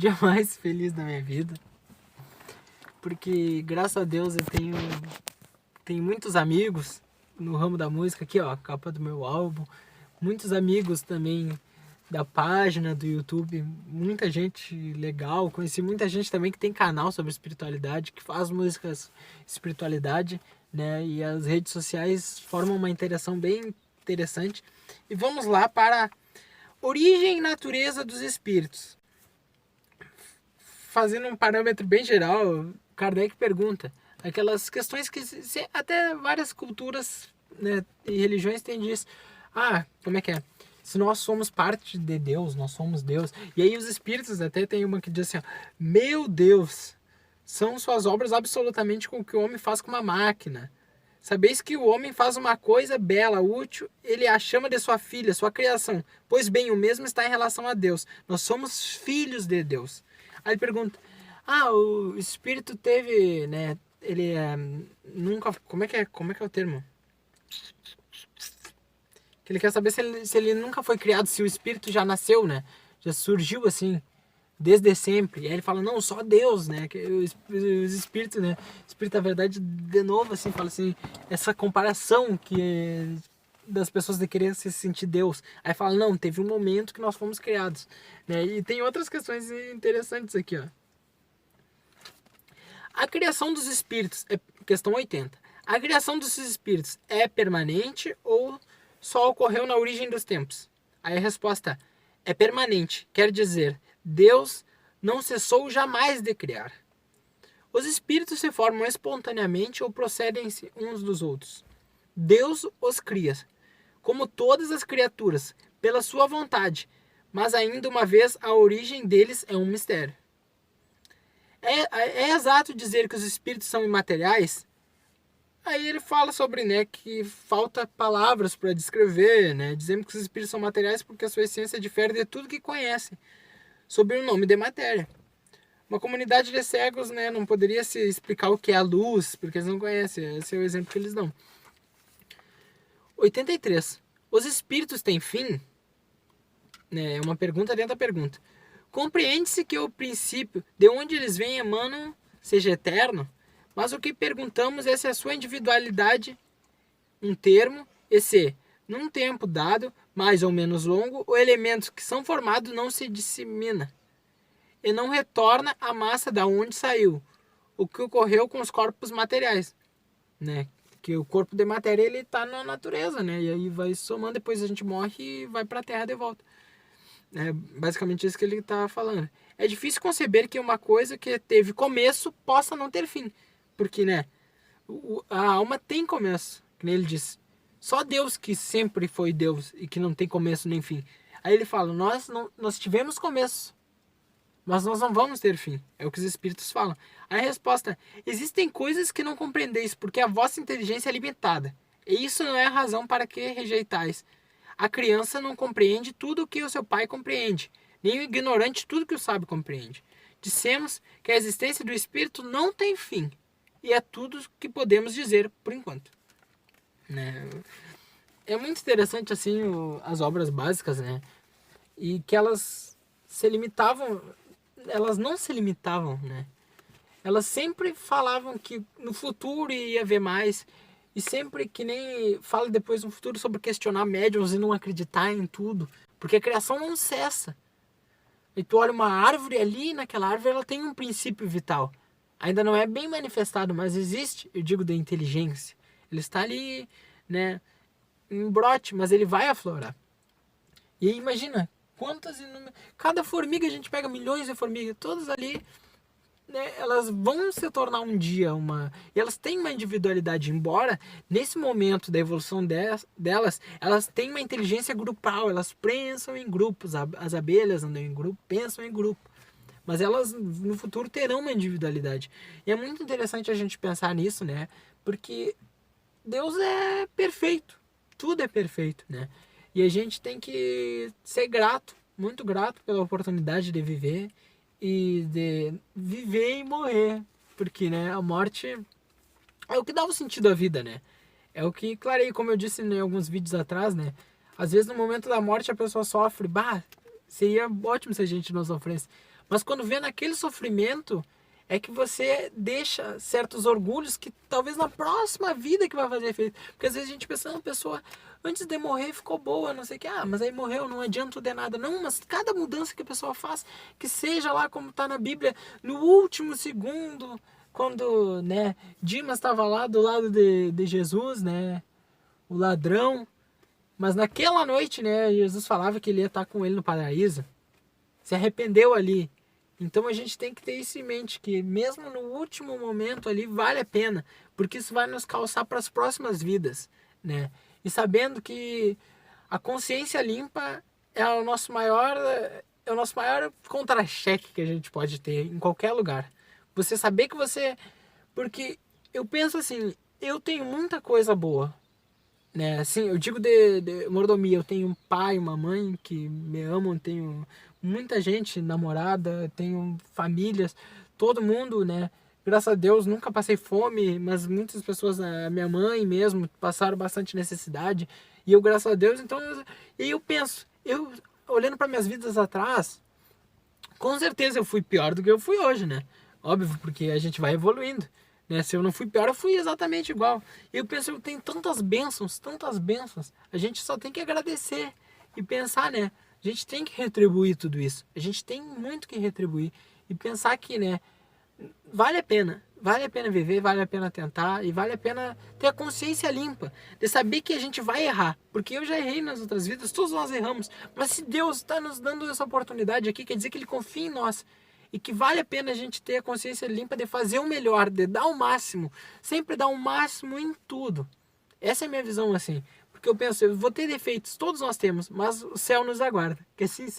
dia mais feliz da minha vida. Porque, graças a Deus, eu tenho muitos amigos no ramo da música. Aqui, ó, a capa do meu álbum. Muitos amigos também da página do YouTube. Muita gente legal. Conheci muita gente também que tem canal sobre espiritualidade, que faz músicas espiritualidade, né? E as redes sociais formam uma interação bem interessante. E vamos lá para origem e natureza dos espíritos. Fazendo um parâmetro bem geral, Kardec pergunta aquelas questões que até várias culturas, né, e religiões têm disso. Como é que é? Se nós somos parte de Deus, nós somos Deus. E aí os espíritos até tem uma que diz assim, ó, meu Deus, são suas obras absolutamente com o que o homem faz com uma máquina. Sabeis que o homem faz uma coisa bela, útil, ele a chama de sua filha, sua criação. Pois bem, o mesmo está em relação a Deus. Nós somos filhos de Deus. Aí ele pergunta, o espírito teve, né, ele nunca, como é que é o termo? Que ele quer saber se ele nunca foi criado, se o espírito já nasceu, né, já surgiu assim, desde sempre. E aí ele fala, não, só Deus, né, que os espíritos, né, espírito da verdade, de novo, assim, fala assim, essa comparação que das pessoas de querer se sentir Deus. Aí fala, não, teve um momento que nós fomos criados, né? E tem outras questões interessantes aqui, ó. A criação dos espíritos, questão 80. A criação dos espíritos é permanente ou só ocorreu na origem dos tempos? Aí a resposta é permanente, quer dizer, Deus não cessou jamais de criar. Os espíritos se formam espontaneamente ou procedem-se uns dos outros. Deus os cria, como todas as criaturas, pela sua vontade, mas ainda uma vez a origem deles é um mistério. É exato dizer que os espíritos são imateriais? Aí ele fala sobre, né, que falta palavras para descrever, né, dizendo que os espíritos são materiais porque a sua essência difere de tudo que conhecem, sob o nome de matéria. Uma comunidade de cegos, né, não poderia se explicar o que é a luz, porque eles não conhecem, esse é o exemplo que eles dão. 83. Os espíritos têm fim? É uma pergunta dentro da pergunta. Compreende-se que o princípio de onde eles vêm emanam seja eterno, mas o que perguntamos é se a sua individualidade, um termo, e se, num tempo dado, mais ou menos longo, o elemento que são formados não se dissemina e não retorna à massa da onde saiu, o que ocorreu com os corpos materiais, né? Que o corpo de matéria ele tá na natureza, né? E aí vai somando, depois a gente morre e vai para a Terra de volta. É basicamente isso que ele está falando. É difícil conceber que uma coisa que teve começo possa não ter fim. Porque, né, a alma tem começo, que nem ele diz. Só Deus que sempre foi Deus e que não tem começo nem fim. Aí ele fala, nós tivemos começo, mas nós não vamos ter fim. É o que os espíritos falam. Aí a resposta, existem coisas que não compreendeis, porque a vossa inteligência é limitada. E isso não é a razão para que rejeitais. A criança não compreende tudo o que o seu pai compreende, nem o ignorante tudo que o sábio compreende. Dissemos que a existência do espírito não tem fim, e é tudo que podemos dizer por enquanto. Né? É muito interessante assim as obras básicas, né? E que elas se limitavam, elas não se limitavam, né? Elas sempre falavam que no futuro ia haver mais. E sempre que nem fala depois no futuro sobre questionar médiuns e não acreditar em tudo. Porque a criação não cessa. E tu olha uma árvore ali, naquela árvore ela tem um princípio vital. Ainda não é bem manifestado, mas existe, eu digo, da inteligência. Ele está ali, né, em brote, mas ele vai aflorar. E aí imagina, cada formiga, a gente pega milhões de formigas, todas ali, né, elas vão se tornar um dia e elas têm uma individualidade, embora nesse momento da evolução delas, elas têm uma inteligência grupal, elas pensam em grupos, as abelhas andam em grupo, pensam em grupo, mas elas no futuro terão uma individualidade. E é muito interessante a gente pensar nisso, né, porque Deus é perfeito, tudo é perfeito, né, e a gente tem que ser grato, muito grato pela oportunidade de viver e de viver e morrer, porque, né, a morte é o que dá o sentido à vida, né? É o que, clareia, como eu disse em alguns vídeos atrás, né? Às vezes no momento da morte a pessoa sofre, seria ótimo se a gente não sofresse, Mas quando vê naquele sofrimento, é que você deixa certos orgulhos que talvez na próxima vida que vai fazer efeito. Porque às vezes a gente pensa, não, a pessoa antes de morrer ficou boa, não sei o que, mas aí morreu, não adianta de nada. Não, mas cada mudança que a pessoa faz, que seja lá como está na Bíblia, no último segundo, quando, né, Dimas estava lá do lado de Jesus, né, o ladrão, mas naquela noite, né, Jesus falava que ele ia estar com ele no paraíso, se arrependeu ali. Então a gente tem que ter isso em mente, que mesmo no último momento ali vale a pena, porque isso vai nos calçar para as próximas vidas, né? E sabendo que a consciência limpa é o nosso maior contra-cheque que a gente pode ter em qualquer lugar. Você saber que você... Porque eu penso assim, eu tenho muita coisa boa, né? Assim, eu digo de mordomia, eu tenho um pai, uma mãe que me amam, tenho muita gente, namorada, tenho famílias, todo mundo, né? Graças a Deus nunca passei fome, mas muitas pessoas, a minha mãe mesmo, passaram bastante necessidade, e eu, graças a Deus, então, e eu penso, eu olhando para minhas vidas atrás, com certeza eu fui pior do que eu fui hoje, né? Óbvio, porque a gente vai evoluindo, né? Se eu não fui pior, eu fui exatamente igual. E eu penso, eu tenho tantas bênçãos, tantas bênçãos. A gente só tem que agradecer e pensar, né? A gente tem que retribuir tudo isso. A gente tem muito que retribuir. E pensar que, né? Vale a pena. Vale a pena viver, vale a pena tentar e vale a pena ter a consciência limpa, de saber que a gente vai errar, porque eu já errei nas outras vidas, todos nós erramos, mas se Deus está nos dando essa oportunidade aqui, quer dizer que Ele confia em nós e que vale a pena a gente ter a consciência limpa de fazer o melhor, de dar o máximo, sempre dar o máximo em tudo. Essa é a minha visão assim, porque eu penso, eu vou ter defeitos, todos nós temos, mas o céu nos aguarda, que assim